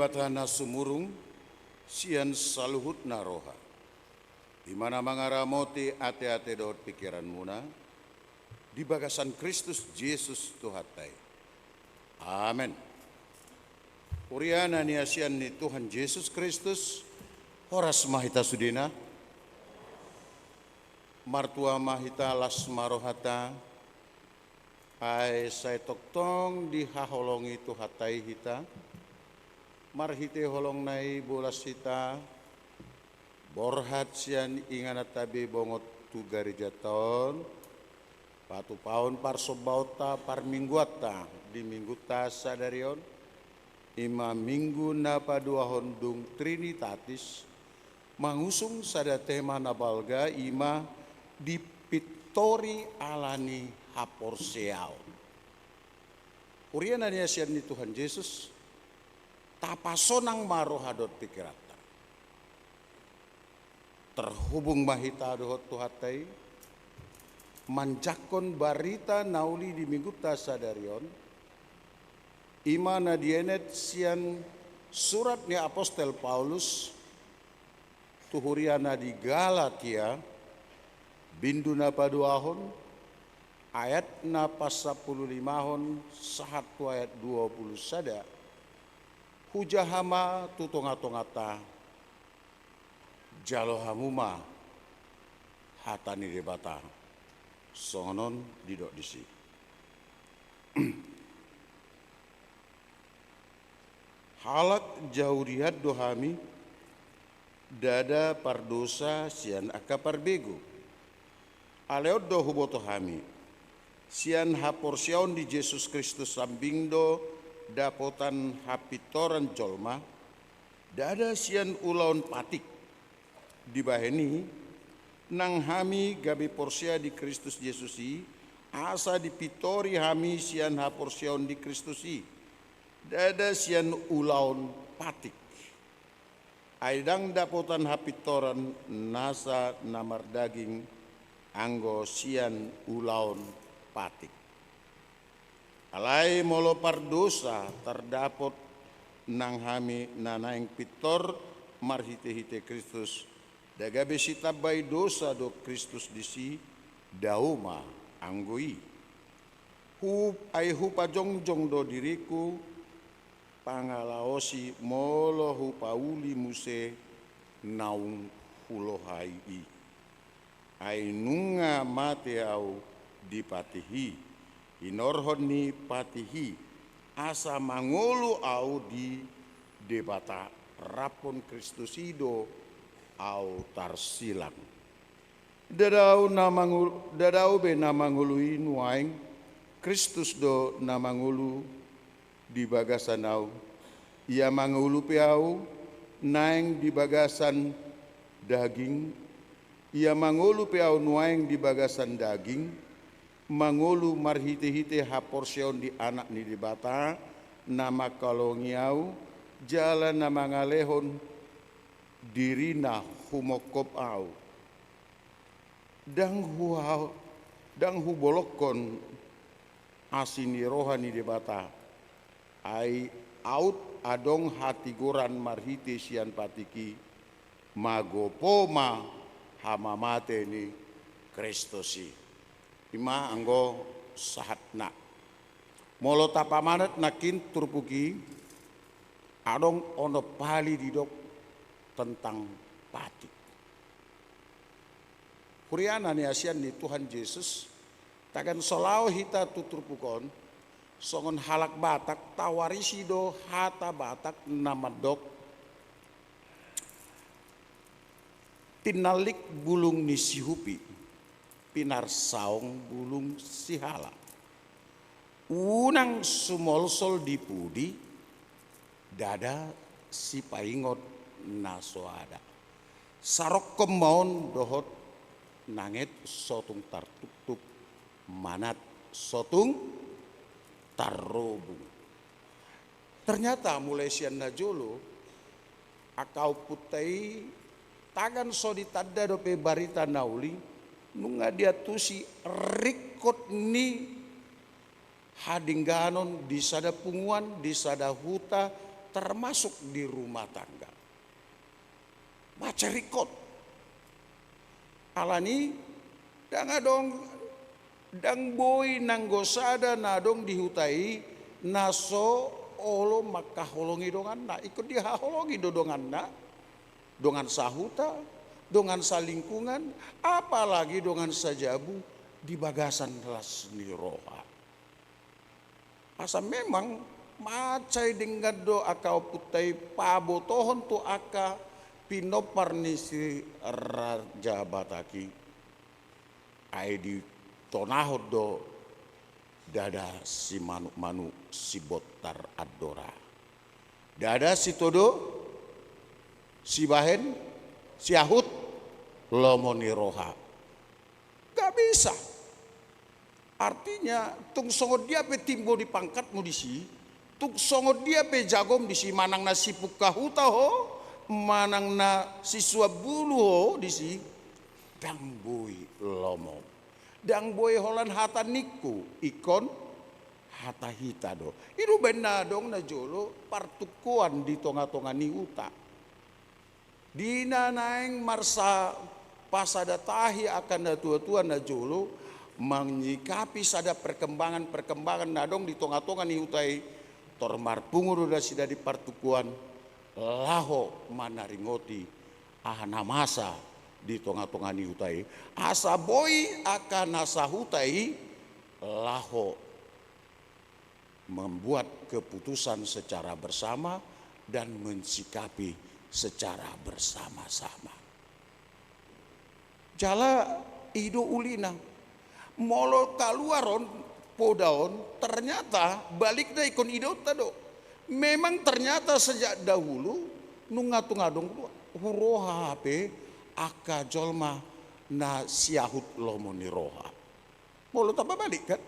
batana sumurung sian saluhut naroha. Di mana mangaramoti ate-ate dot pikiran muna di bagasan Kristus Yesus Tuhatai. Amin. Uriana ni asian ni Tuhan Yesus Kristus horas mahita sudina martua mahita las marohata ai sai toktong di haholongi Tuhatai hita marhite holong nai bolas hita borhat sian inganat tabi bongot tu garija taon patu paon par sobauta par mingguata di minggu ta sadarion ima minggu na paduahon dung trinitatis mangusung sada tema nabalga ima di pitori alani haporseao uriana ni asian ni Tuhan Yesus tapasonang marohadot pikirata terhubung mahita dohot Tuhatai manjakon barita nauli di minggu ta sadarion ima na dienet sian surat ni Apostel Paulus tuhuriana di Galatia bindu na paduahon ayat na pasapuluh limahon sahatu ayat 20 sada hujahama tutonga-tongata jalohamuma hatani debata songonon didok disi. Halak jaurihat dohami dada pardosa sian aka parbego aleod do hubotohami sian haporsion di Yesus Kristus sambingdo dapotan hapitoran jolma dada sian ulaun patik dibaheni nang hami gabi porsia di Kristus Yesusi asa dipitori hami sian haporsion di Kristusi dada sian ulaun patik aidang dapotan hapitoran nasa namar daging anggo sian ulaun patik alai molo pardosa terdapot nang hami nanaing pitor marhite-hite Kristus daga besita bai dosa do Kristus disi dauma anggoi hu ai hu pajongjong do diriku pangalaosi molo hu pauli muse naung hulohai ai nunga mate au dipatihi inorhoni patihi asa mangolu au di debata rapon Kristusido au tarsilang dadau be namangului nuaing Kristus do namangulu di bagasan au ia mangulu piau naing di bagasan daging ia mangulu piau nuaing di bagasan daging mangulu marhite-hite haporsion di anak ni dibata nama kalongiau jalan nama ngalehon dirina humokop au dang hu bolokon asini rohani dibata ai out adong hati goran marhite sian patiki magopoma hamamate ni Kristosi ima anggo sahatna molo tapamanat nakin turpuki adong ono pali didok tentang patik kuriana ni asian ni Tuhan Yesus tagan solau hita tuturpukon songon halak batak tawarisi do hata batak namadok tinalik bulung ni sihupi pinar saung bulung sihala unang sumolsol dipudi dada si paingot nasoada sarok kemaun dohot nanget sotung tartuk manat sotung tarrobung ternyata mulai sian najolo akau putai tagan so ditanda dope barita nauli nunga dia tusi rikot ni hadingganon di sada punguan di sada huta termasuk di rumah tangga. Baca rekod. Alani dong dang boy nanggosada nadong dihutai naso olo makaholongi dongan na ikut dihaholongi dodongan na dongan sahuta dongan salingkungan apalagi dongan sajabu di bagasan las niroha. Asa memang macai dengan do akau putai pabotohon tu aka pinopar nisi raja bataki ai di tonahod do dada si manu si botar adora dada si todo si bahen si ahut lomoni roha gak bisa. Artinya tung songo dia pe timbo di pangkatmu disi tung songo dia pe jagom disi manang na si pukahuta ho manang na si suabulu ho disi dang boy lomo dang boy holan hata niku ikon hata hita do iru benadong na jolo partukuan di tonga-tonga ni uta dina naeng marsa pasada tahi akan na tua-tua na jolo menyikapi sada perkembangan nadong di tonga-tonga ni utai tormar pungur udah sida di partukuan laho manaringoti ahana masa di tonga-tonga ni hutai asa boy akan asa hutai laho membuat keputusan secara bersama dan mensikapi secara bersama-sama. Jala ido ulina molo kaluaron podaon ternyata balik da ikon ido tado memang ternyata sejak dahulu nungatung-adong huroha hape aka jolma na siahut lomoni roha. Molo tambah balik kan?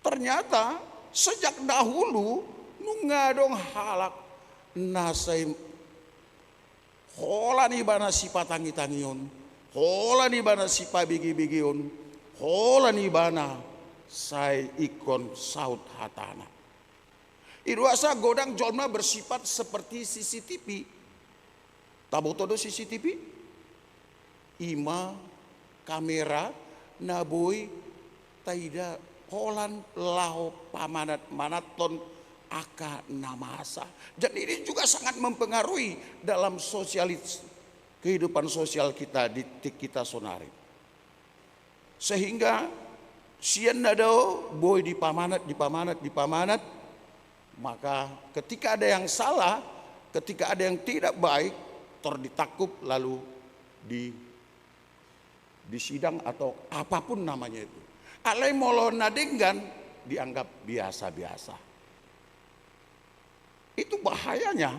Ternyata sejak dahulu nungadong halak nasai hola ni bana si patangi-tangion, hola ni bana si pabigi-bigion, hola ni bana sai ikon saut hatana. Iruasa godang jolma bersifat seperti CCTV. Tabotodo CCTV? Ima kamera naboy taida holan lao pamanat manaton aka namasa. Dan ini juga sangat mempengaruhi dalam kehidupan sosial kita di kita sonari. Sehingga sian nadao boy dipamanat, maka ketika ada yang salah, ketika ada yang tidak baik, ditakup lalu disidang atau apapun namanya itu. Alai molo nadenggan dianggap biasa-biasa. Itu bahayanya.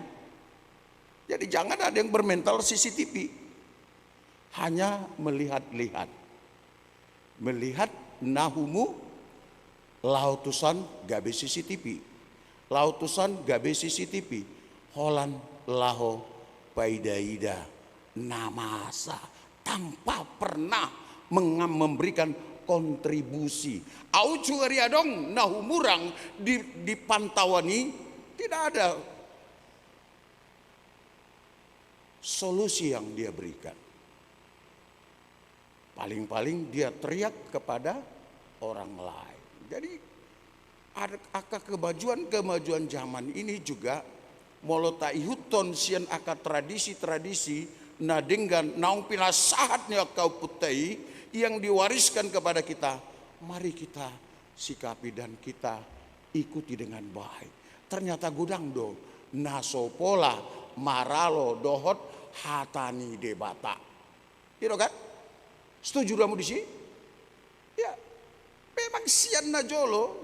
Jadi jangan ada yang bermental CCTV. Hanya melihat-lihat. Melihat nahumu lautusan gabe CCTV. Lautusan gabe CCTV. Holan laho paidaida namasa tanpa pernah memberikan kontribusi. Au cuariadong nahumurang di pantauani tidak ada solusi yang dia berikan. Paling-paling dia teriak kepada orang lain. Jadi aka kemajuan zaman ini juga molota ihuton sian aka tradisi-tradisi nadenggan naung pinasahatnya kau putai yang diwariskan kepada kita. Mari kita sikapi dan kita ikuti dengan baik. Ternyata gudang do nasopola maralo dohot hatani debata. Gitu kan? Setuju kamu di sini? Ya, memang sian najolo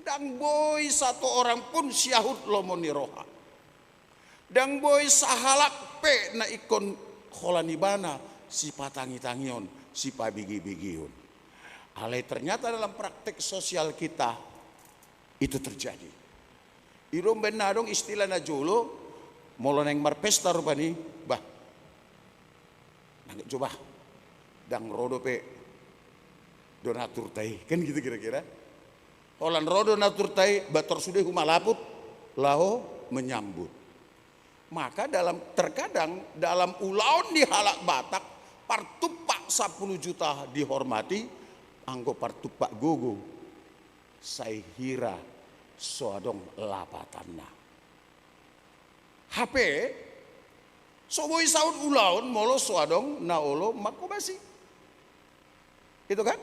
dan boy satu orang pun siahut lomoni roha. Dan boy sahalak pe na ikon kholanibana si patangi-tangion, si pabigi-bigion. Alai ternyata dalam praktek sosial kita itu terjadi. Irom benadong istilah najolo moloneng marpesta rupani bah. Nang coba dang rodo pe donatur tai kan gitu kira-kira. Holan rodo natur tai bator sudah humalaput laho menyambut. Maka terkadang dalam ulaun di halak Batak, partupak 10 juta dihormati, anggo partupak gugu, saya hira soadong lapatanna. HP, soboi saud ulaun molo soadong naolo makobasi. Itu kan?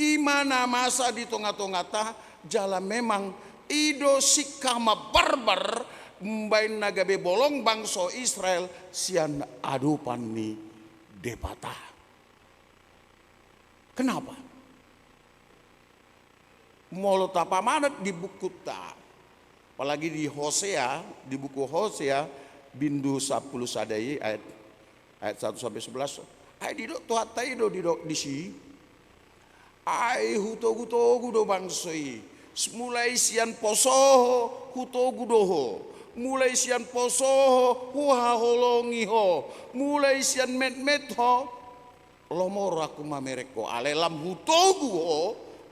Imana masa di tengah-tengah jalan memang ido sikama barbar mbain nagabe bolong bangsa Israel sian adupan ni debata. Kenapa? Molo tapamanat di buku ta, apalagi di Hosea, di buku Hosea bindu 10 sadai ayat 1 sampai 11. Ai didok tuhatai do didok di si. Ai hutogu do bangsoi. Mulai sian posoho hutogu doho. Mulai sian posoho huha holongiho. Mulai sian met ho lomor aku mamereko alelam hutogu ho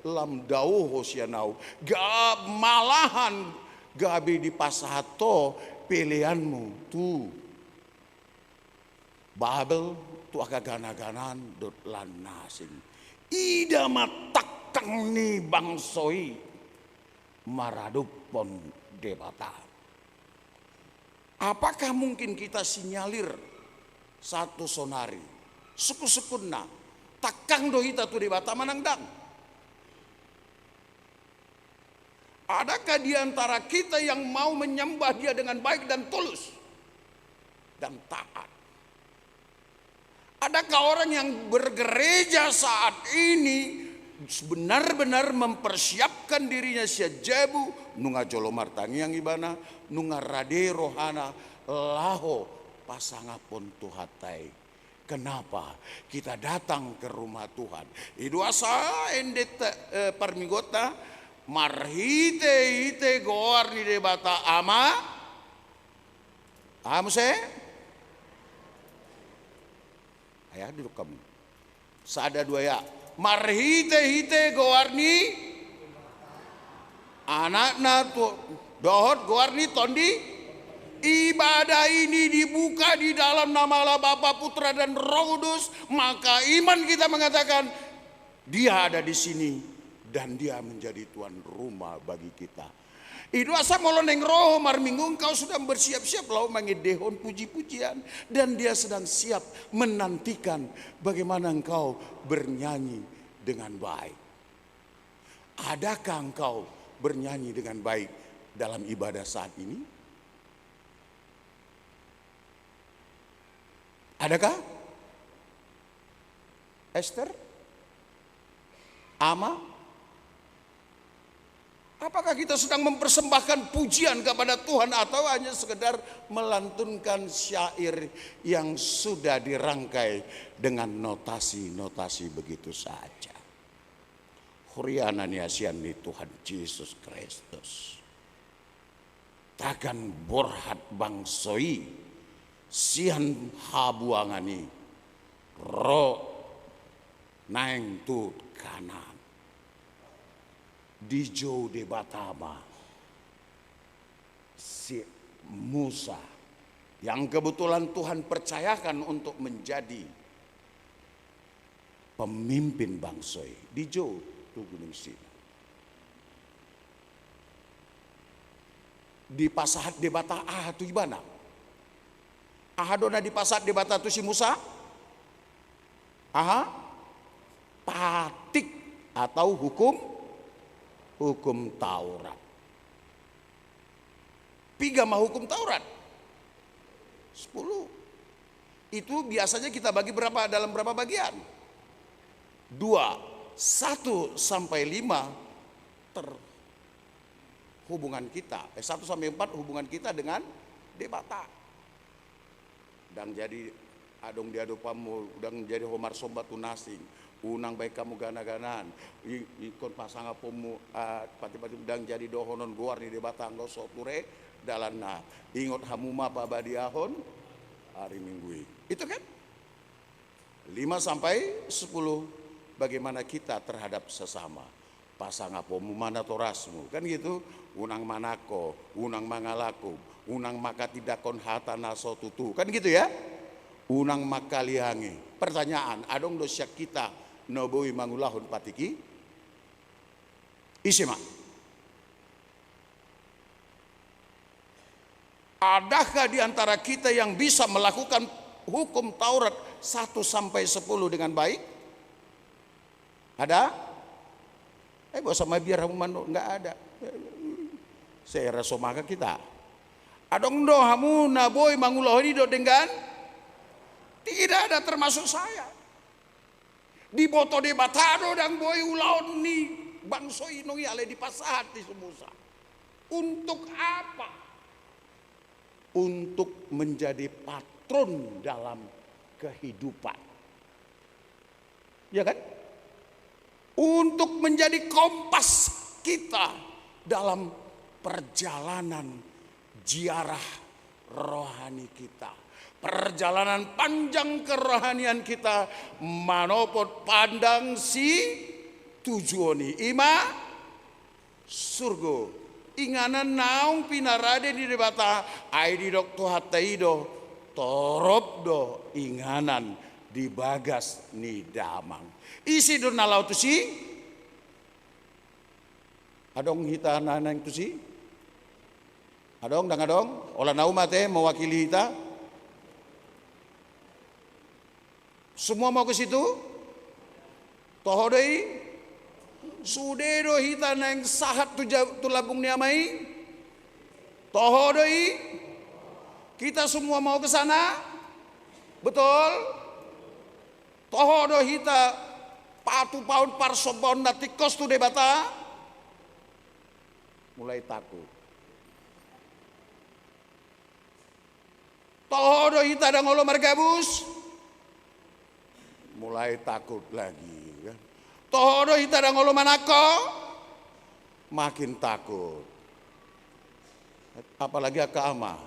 lam dauho sianau. Gab malahan gabe di pasato pilihanmu tu. Babel tu agak gana-ganan dot lan nasing. Ida matakang ni bangsoi maradupon debata. Apakah mungkin kita sinyalir satu sonari suku-sukuna takang do hita tu debata manangdang? Adakah di antara kita yang mau menyembah dia dengan baik dan tulus dan taat? Adakah orang yang bergereja saat ini benar-benar mempersiapkan dirinya siajabu nunga jolo martangi yang ibana nunga rade rohana laho pasangapon tuhatai. Kenapa kita datang ke rumah Tuhan? Idu asa endet parmigota marhite goar ni debata ama amse ayah duduk kamu sada dua ya marhite goarni anakna tu dohot goarni tondi. Ibadah ini dibuka di dalam nama Allah Bapa, Putra dan Roh Kudus, maka iman kita mengatakan dia ada di sini dan dia menjadi tuan rumah bagi kita. Itu asa moloneng roh marminggu engkau sudah bersiap-siap lau mangidehon puji-pujian dan dia sedang siap menantikan bagaimana engkau bernyanyi dengan baik. Adakah engkau bernyanyi dengan baik dalam ibadah saat ini? Adakah? Esther? Ama? Apakah kita sedang mempersembahkan pujian kepada Tuhan atau hanya sekedar melantunkan syair yang sudah dirangkai dengan notasi-notasi begitu saja? Hurianani asian di Tuhan Yesus Kristus. Takkan borhat bangsoi sian habuangani ro naeng tu kanan. Dijo de Batama si Musa yang kebetulan Tuhan percayakan untuk menjadi pemimpin bangsoi Dijo tu Gunung Sinai. Di pasahat de bata tu ibana ahadona di pasahat de bata tu si Musa patik atau hukum Taurat. Piga mah hukum Taurat 10. Itu biasanya kita bagi dalam berapa bagian? 2, 1 sampai 5 hubungan kita 1 sampai 4 hubungan kita dengan debata. Dan jadi adong diadopamu udang jadi homar sombat tunasing unang baik kamu gana-ganan ikon pasang apomu pati-pati udang jadi dohonon guar ni debata anggo soture dalana ingot hamuma pabadiahon hari minggu itu kan 5 sampai 10 bagaimana kita terhadap sesama. pasang apa mana torasmu kan gitu, unang manako, unang mangalaku, unang maka tidak kon hata naso tutu kan gitu ya, unang makaliangi. Pertanyaan, adong dosa kita noboi mangulahun patiki isi mak. Adakah di antara kita yang bisa melakukan hukum Taurat 1 sampai 10 dengan baik? Ada? Bahasa biar hamu mano nggak ada. Saya rasa maka kita. Adong do hamu naboy mangulohoni do dengan tidak ada termasuk saya. Di boto de batado dan boy ulaon ni bangso inongi ale di pasahati sumusa. Untuk apa? Untuk menjadi patron dalam kehidupan. Ya kan? Untuk menjadi kompas kita dalam perjalanan ziarah rohani kita. Perjalanan panjang kerohanian kita manopot pandang si tujuani ima surgo. Inganan naung pinarade di debata ai di dok tuhataido torop do inganan di bagas ni damang. Isi do nalau tu si adong hita nanang tu si adong dang adong olah nau mate mewakili hita semua mau ke situ tohodei sudero hita nang sahat tu labung niamai tohodei kita semua mau ke sana betul tohodo hita patu paun parsobon natikos tu debata mulai takut. Tohodo hita dan ngolo margabus mulai takut lagi. Tohodo hita dan ngolo manako makin takut. Apalagi akama.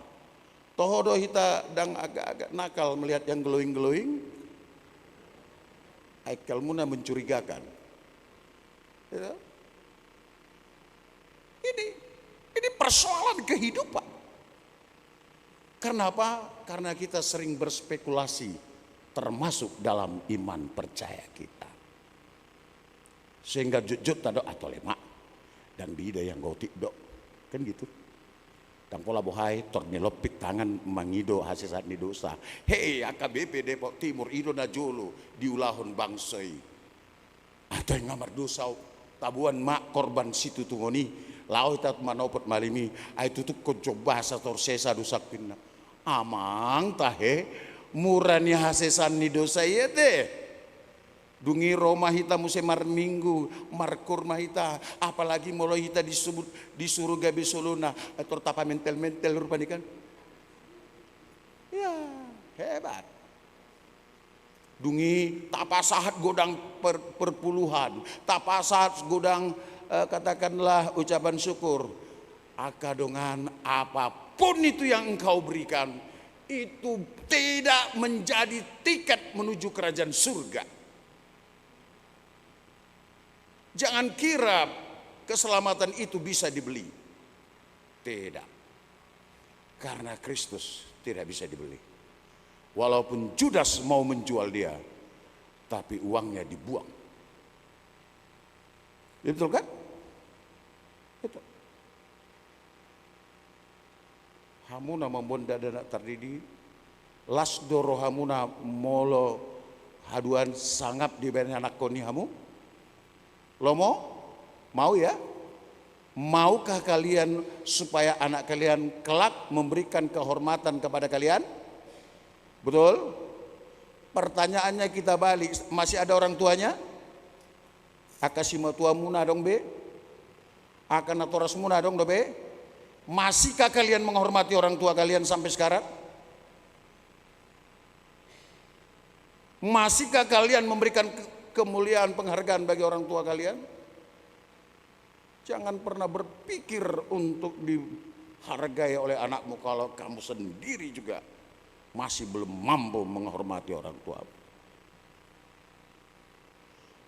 Tohodo hita dan agak-agak nakal melihat yang glowing-glowing. Aikal muna mencurigakan. Ya. Ini persoalan kehidupan. Kenapa? Karena kita sering berspekulasi termasuk dalam iman percaya kita. Sehingga jujut tado atau lemak dan bida yang gotik dok. Kan gitu. Dan pola bohai tornilopik tangan mangido hasil saat ni dosa. Hei AKBP Depok Timur ido na jolo diulahon bangsoi. Atau yang ngamar dosa tabuan mak korban situ tungoni. Lau tat manopot malimi. Ay tutup ko coba sa torsesa dosa pinna. Amang tahe murani hasesan ni dosa iya teh. Dungi Roma hita musim mar minggu markur mahita apalagi mulai hita disuruh gabe soluna atau tapa mentel rupanya kan ya hebat dungi tapa sahat godang perpuluhan tapa sahat godang katakanlah ucapan syukur akadongan apapun itu yang engkau berikan itu tidak menjadi tiket menuju kerajaan surga. Jangan kira keselamatan itu bisa dibeli. Tidak. Karena Kristus tidak bisa dibeli. Walaupun Judas mau menjual dia, tapi uangnya dibuang. Betul kan? Itu. Hamuna membonda dana tardidi, lasdoro hamuna molo haduan sangap di bawah anak koni hamu. Lo mau ya? Maukah kalian supaya anak kalian kelak memberikan kehormatan kepada kalian? Betul? Pertanyaannya kita balik, masih ada orang tuanya? Akasima tua muna dong be? Akan atoras muna dong do be? Masihkah kalian menghormati orang tua kalian sampai sekarang? Masihkah kalian memberikan kemuliaan penghargaan bagi orang tua kalian? Jangan pernah berpikir untuk dihargai oleh anakmu kalau kamu sendiri juga masih belum mampu menghormati orang tua.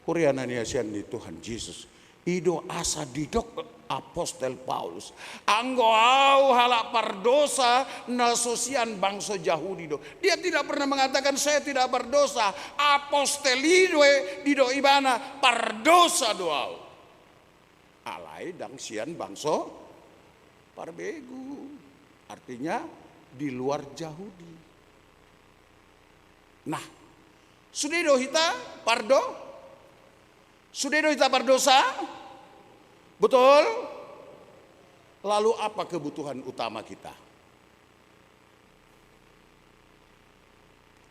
Hurianani Asian di Tuhan Yesus Ido asa didok apostel Paulus. Anggo au halak pardosa na sosian bangsa Yahudi do. Dia tidak pernah mengatakan saya tidak berdosa. Apostel idwe dido ibana pardosa doau. Alai dang sian bangsa parbegu. Artinya di luar Yahudi. Nah, sudah do hita pardo? Sudah do hita berdosa? Betul? Lalu apa kebutuhan utama kita?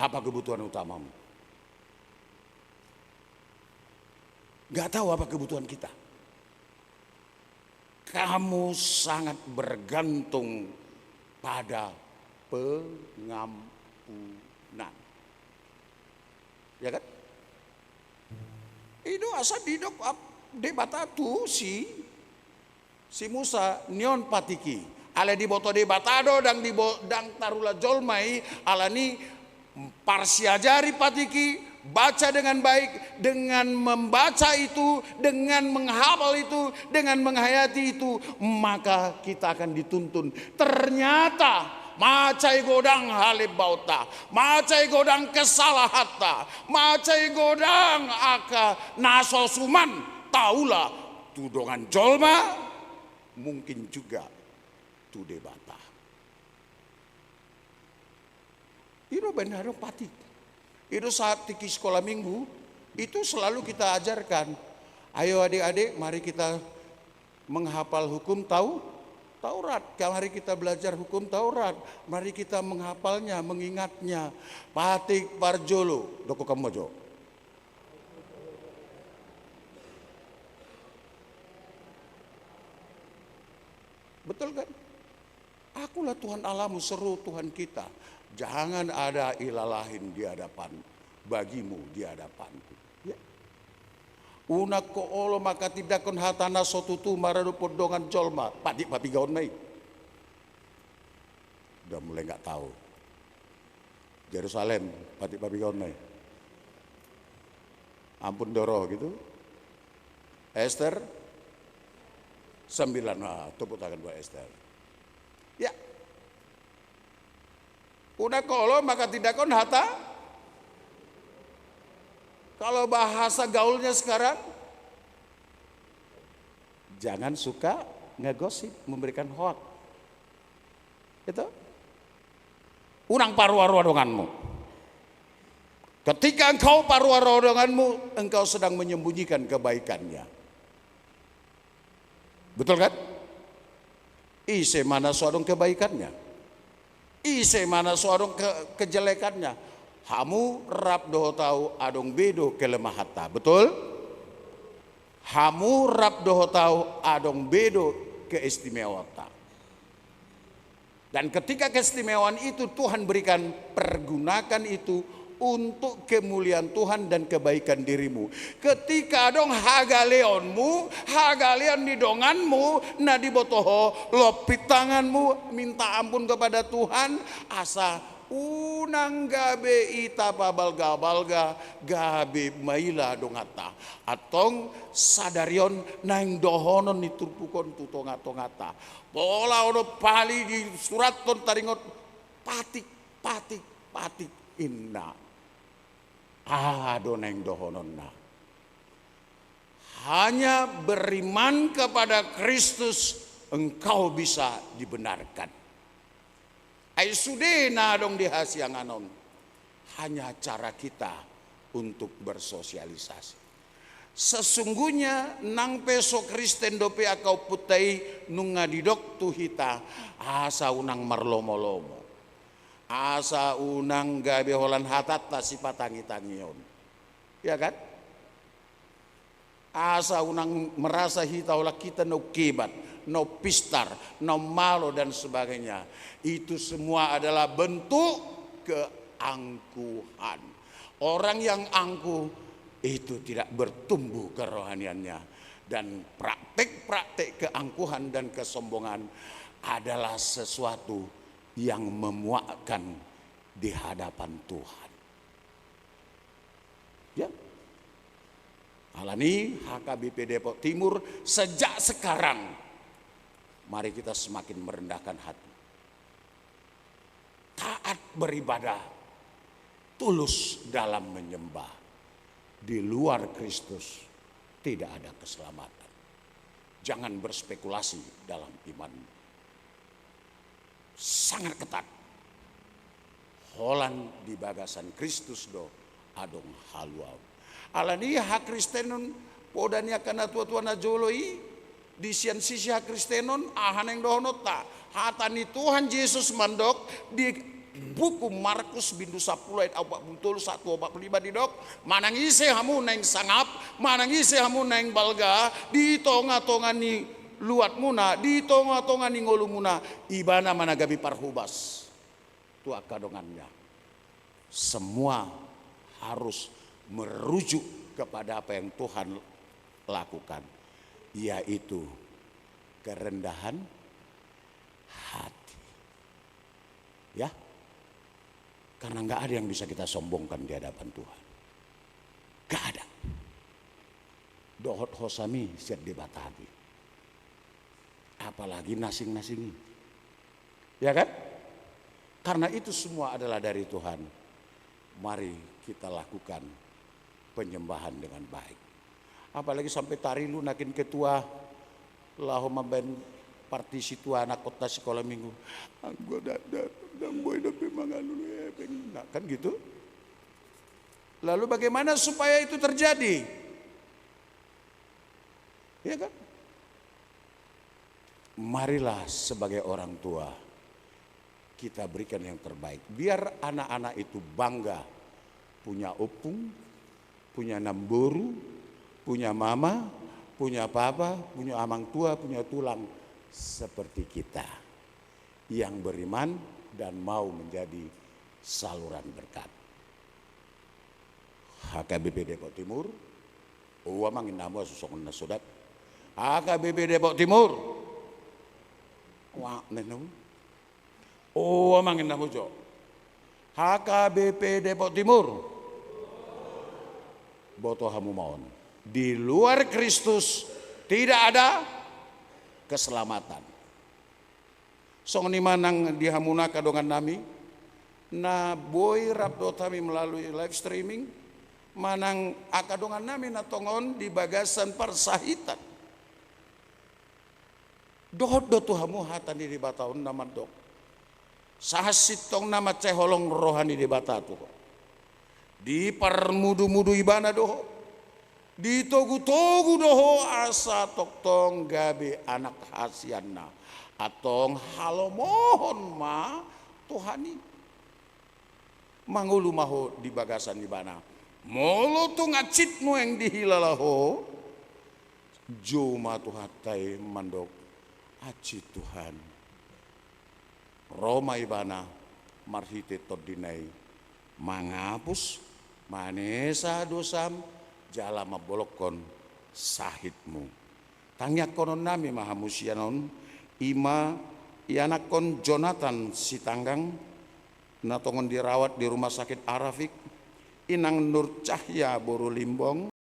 Apa kebutuhan utamamu? Gak tahu apa kebutuhan kita. Kamu sangat bergantung pada pengampunan. Ya kan? Itu asa didok debata tu si Musa nion patiki. Ale di boto debatado dang tarula jolmai alani parsiajari patiki, baca dengan baik, dengan membaca itu, dengan menghafal itu, dengan menghayati itu, maka kita akan dituntun. Ternyata macai godang halib bauta, macai godang kesalahata, macai godang aka nasosuman, taulah tudongan jolma, mungkin juga tu debata. Itu benar pati. Itu saat tiki sekolah minggu, itu selalu kita ajarkan. Ayo adik-adik, mari kita menghafal hukum Taurat. Hari kita belajar hukum Taurat, mari kita menghafalnya, mengingatnya. Patik parjolo, doko kamojo. Betul kan? Akulah Tuhan Allahmu, seru Tuhan kita. Jangan ada ilah lain di hadapan bagimu di hadapanku. Ya. Unak ko olo maka tidak kon hatana sotutu marado podongan jolma. Padik papi gaun mai. Udah mulai nggak tahu. Yerusalem padik papi gaun mai. Ampun doro gitu. Esther 9. Tepuk tangan buat Esther. Ya. Unak ko olo maka tidak kon hata. Kalau bahasa gaulnya sekarang, jangan suka ngegosip, memberikan hoak. Itu unang parwa-rodonganmu. Ketika engkau parwa-rodonganmu, engkau sedang menyembunyikan kebaikannya. Betul kan? Ise mana suadong kebaikannya? Ise mana suadong kejelekannya? Hamu rap doho tahu adong bedo kelemahata. Betul? Hamu rap doho tahu adong bedo keistimewata. Dan ketika keistimewaan itu Tuhan berikan, pergunakan itu untuk kemuliaan Tuhan dan kebaikan dirimu. Ketika adong hagaleonmu, hagaleon di donganmu, na di botoho lopit tanganmu, minta ampun kepada Tuhan, asa unang gabe ita balga gabe maila dongata atong sadarion nang dohonon niturpukon tu tongata pola ono pali di surat ton taringot patik inna nang dohonon na. Hanya beriman kepada Kristus engkau bisa dibenarkan. Ay sudena dong di hasianganon. Hanya cara kita untuk bersosialisasi. Sesungguhnya nang peso Kristen dope akau putai nunga didok tu hita asa unang marlomo-lomo. Asa unang gabe holan hatat si patangi-tangion. Ya kan? Asa unang merasa hita olah kita no kebat, no pistar, no malo dan sebagainya. Itu semua adalah bentuk keangkuhan. Orang yang angkuh itu tidak bertumbuh kerohaniannya. Dan praktek-praktek keangkuhan dan kesombongan adalah sesuatu yang memuakkan di hadapan Tuhan. Ya. Alani HKBP Depok Timur sejak sekarang, mari kita semakin merendahkan hati. Taat beribadah, tulus dalam menyembah. Di luar Kristus tidak ada keselamatan. Jangan berspekulasi dalam iman. Sangat ketat. Holan di bagasan Kristus do adong haluau. Alani hak Kristenon podania kana tua-tua na joloi di sian sisi hak Kristenon ahaneng dohonota. Hatani Tuhan Yesus mandok di buku Markus bindu 10 ayat 41 45 di dok, manangise hamu neng sangap, manangise hamu neng balga, di tonga-tonga ni luat muna, di tonga-tonga ni ngolu muna, ibana managabi parhubas. Itu akadongannya. Semua harus merujuk kepada apa yang Tuhan lakukan, yaitu kerendahan hati. Ya. Karena nggak ada yang bisa kita sombongkan di hadapan Tuhan. Nggak ada. Dohot hosami siap dibatasi. Apalagi nasing-nasingi. Ya kan? Karena itu semua adalah dari Tuhan. Mari kita lakukan penyembahan dengan baik. Apalagi sampai tari lu nakin ketua lahoma ben partisi tua anak kota sekolah minggu. Anggo dan boy tapi mangalu nah, kan gitu. Lalu bagaimana supaya itu terjadi? Ya kan? Marilah sebagai orang tua kita berikan yang terbaik. Biar anak-anak itu bangga punya opung, punya namboru, punya mama, punya papa, punya amang tua, punya tulang seperti kita yang beriman dan mau menjadi saluran berkat. HKBP Depok Timur, uamangin nama susokon nasodat. HKBP Depok Timur, wah nenung. Uamangin nama jo. HKBP Depok Timur, boto hamu maon. Di luar Kristus tidak ada keselamatan. Song ni manang dihamuna kadongan nami na boy rapdo kami melalui live streaming manang akadongan nami na tongon di bagasan persahitan. Dohot do tuhamu hatan di bataun nama dok. Sahasitong nama ceholong rohani di batatu. Di permudu-mudu ibana doho. Di togu-togu doho asa toktong gabe anak hasianna. Atong halo mohon ma Tuhani mangulu maho di bagasan di bana molo tu ngacit nu yang dihilalaho joma tuhatai mandok aci Tuhan Roma ibana marhite todinai mangapus manesa dosam jala mabolokon sahitmu tangyak konon nami mahamusianon Ima ianakon Jonathan Sitanggang natongon dirawat di rumah sakit Arafik Inang Nur Cahya Boru Limbong